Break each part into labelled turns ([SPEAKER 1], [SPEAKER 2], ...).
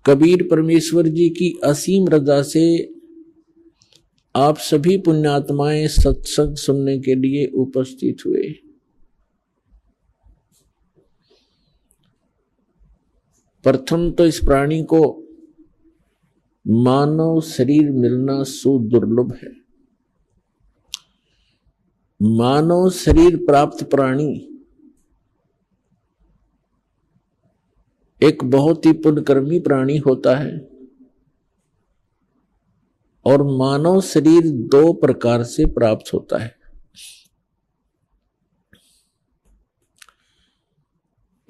[SPEAKER 1] कबीर परमेश्वर जी की असीम रजा से आप सभी पुण्यात्माएं सत्संग सुनने के लिए उपस्थित हुए। प्रथम तो इस प्राणी को मानव शरीर मिलना सुदुर्लभ है। मानव शरीर प्राप्त प्राणी एक बहुत ही पुण्यकर्मी प्राणी होता है और मानव शरीर दो प्रकार से प्राप्त होता है।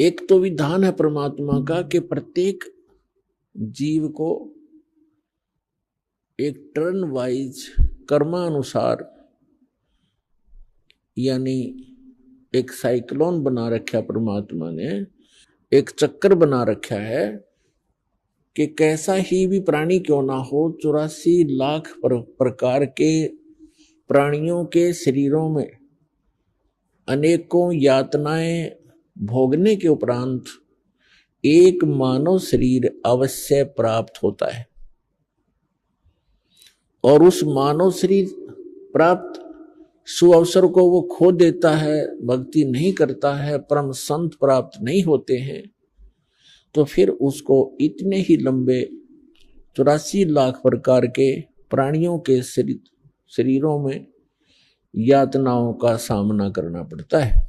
[SPEAKER 1] एक तो विधान है परमात्मा का कि प्रत्येक जीव को एक टर्न वाइज कर्मानुसार, यानी एक साइक्लोन बना रखा परमात्मा ने, एक चक्कर बना रखा है कि कैसा ही भी प्राणी क्यों ना हो, 84 लाख प्रकार के प्राणियों के शरीरों में अनेकों यातनाएं भोगने के उपरांत एक मानव शरीर अवश्य प्राप्त होता है। और उस मानव शरीर प्राप्त सुअवसर को वो खो देता है, भक्ति नहीं करता है, परम संत प्राप्त नहीं होते हैं, तो फिर उसको इतने ही लंबे 84 लाख प्रकार के प्राणियों के शरीरों में यातनाओं का सामना करना पड़ता है।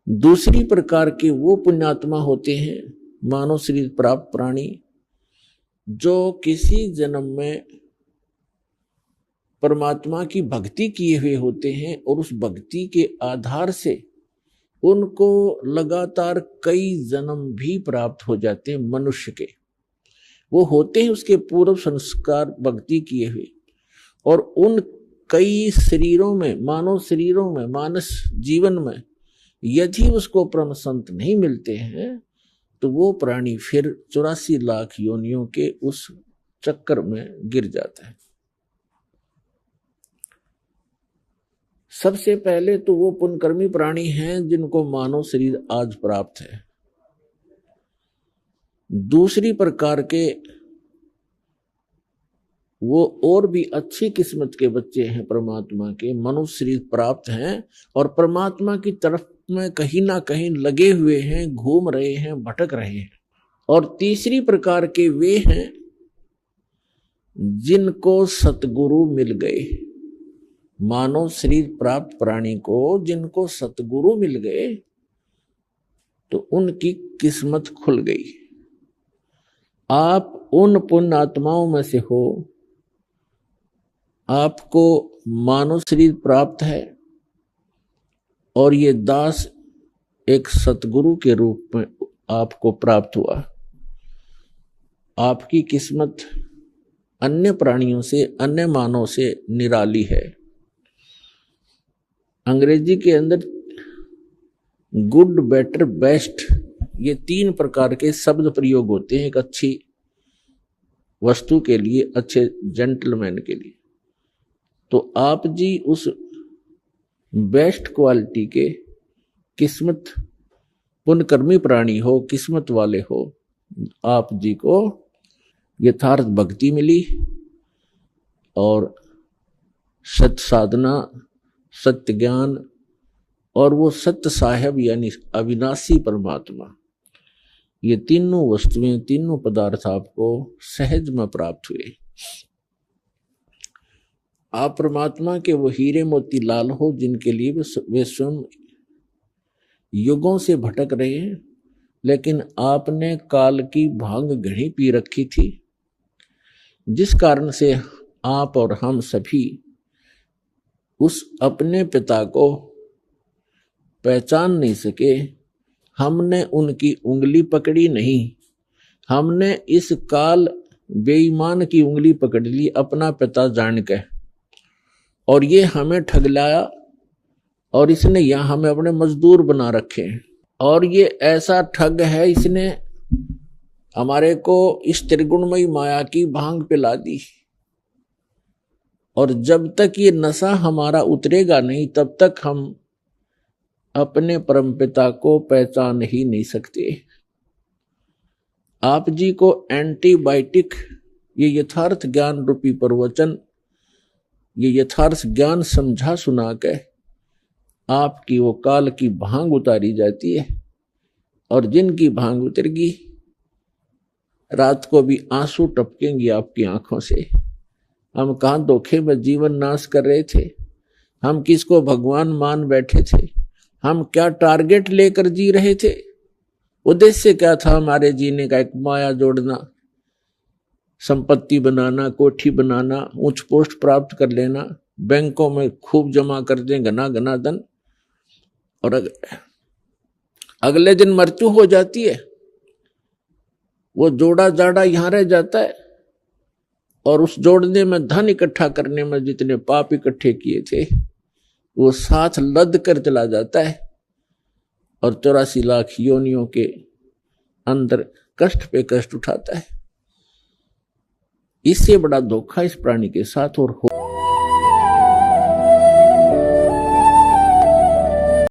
[SPEAKER 1] दूसरी प्रकार के वो पुण्यात्मा होते हैं मानव शरीर प्राप्त प्राणी जो किसी जन्म में परमात्मा की भक्ति किए हुए होते हैं और उस भक्ति के आधार से उनको लगातार कई जन्म भी प्राप्त हो जाते हैं। मनुष्य के वो होते हैं उसके पूर्व संस्कार भक्ति किए हुए, और उन कई शरीरों में, मानव शरीरों में, मानस जीवन में यदि उसको परम संत नहीं मिलते हैं तो वो प्राणी फिर 84 लाख योनियों के उस चक्कर में गिर जाता है। सबसे पहले तो वो पुण्यकर्मी प्राणी हैं जिनको मानव शरीर आज प्राप्त है। दूसरी प्रकार के वो और भी अच्छी किस्मत के बच्चे हैं परमात्मा के, मनुष्य शरीर प्राप्त हैं और परमात्मा की तरफ में कहीं ना कहीं लगे हुए हैं, घूम रहे हैं, भटक रहे हैं। और तीसरी प्रकार के वे हैं जिनको सतगुरु मिल गए। मानव शरीर प्राप्त प्राणी को जिनको सतगुरु मिल गए तो उनकी किस्मत खुल गई। आप उन पुण्य आत्माओं में से हो, आपको मानव शरीर प्राप्त है और ये दास एक सतगुरु के रूप में आपको प्राप्त हुआ। आपकी किस्मत अन्य प्राणियों से, अन्य मानव से निराली है। अंग्रेजी के अंदर गुड, बेटर, बेस्ट, ये 3 प्रकार के शब्द प्रयोग होते हैं एक अच्छी वस्तु के लिए, अच्छे जेंटलमैन के लिए। तो आप जी उस बेस्ट क्वालिटी के किस्मत पुण्यकर्मी प्राणी हो, किस्मत वाले हो। आप जी को यथार्थ भक्ति मिली और सत्य साधना, सत्य ज्ञान और वो सत्य साहेब यानी अविनाशी परमात्मा, ये तीनों वस्तुएं, तीनों पदार्थ आपको सहज में प्राप्त हुए। आप परमात्मा के वो हीरे मोती लाल हो जिनके लिए वे स्वयं युगों से भटक रहे हैं, लेकिन आपने काल की भांग घड़ी पी रखी थी, जिस कारण से आप और हम सभी उस अपने पिता को पहचान नहीं सके। हमने उनकी उंगली पकड़ी नहीं, हमने इस काल बेईमान की उंगली पकड़ ली अपना पिता जान के, और ये हमें ठगलाया और इसने यहाँ हमें अपने मजदूर बना रखे हैं। और ये ऐसा ठग है, इसने हमारे को इस त्रिगुणमयी माया की भांग पिला दी, और जब तक ये नशा हमारा उतरेगा नहीं तब तक हम अपने परमपिता को पहचान ही नहीं सकते। आप जी को एंटीबायोटिक, ये यथार्थ ज्ञान रूपी प्रवचन, ये यथार्थ ज्ञान समझा सुना के आपकी वो काल की भांग उतारी जाती है। और जिनकी भांग उतरगी, रात को भी आंसू टपकेंगे आपकी आंखों से। हम कहां धोखे में जीवन नाश कर रहे थे, हम किसको भगवान मान बैठे थे, हम क्या टारगेट लेकर जी रहे थे, उद्देश्य क्या था हमारे जीने का? एक माया जोड़ना, संपत्ति बनाना, कोठी बनाना, उच्च पोस्ट प्राप्त कर लेना, बैंकों में खूब जमा कर दें घना घना धन, और अगले दिन मृत्यु हो जाती है। वो जोड़ा जाड़ा यहां रह जाता है, और उस जोड़ने में, धन इकट्ठा करने में जितने पाप इकट्ठे किए थे वो साथ लद कर चला जाता है, और 84 लाख योनियों के अंदर कष्ट पे कष्ट उठाता है। इससे बड़ा धोखा इस प्राणी के साथ और हो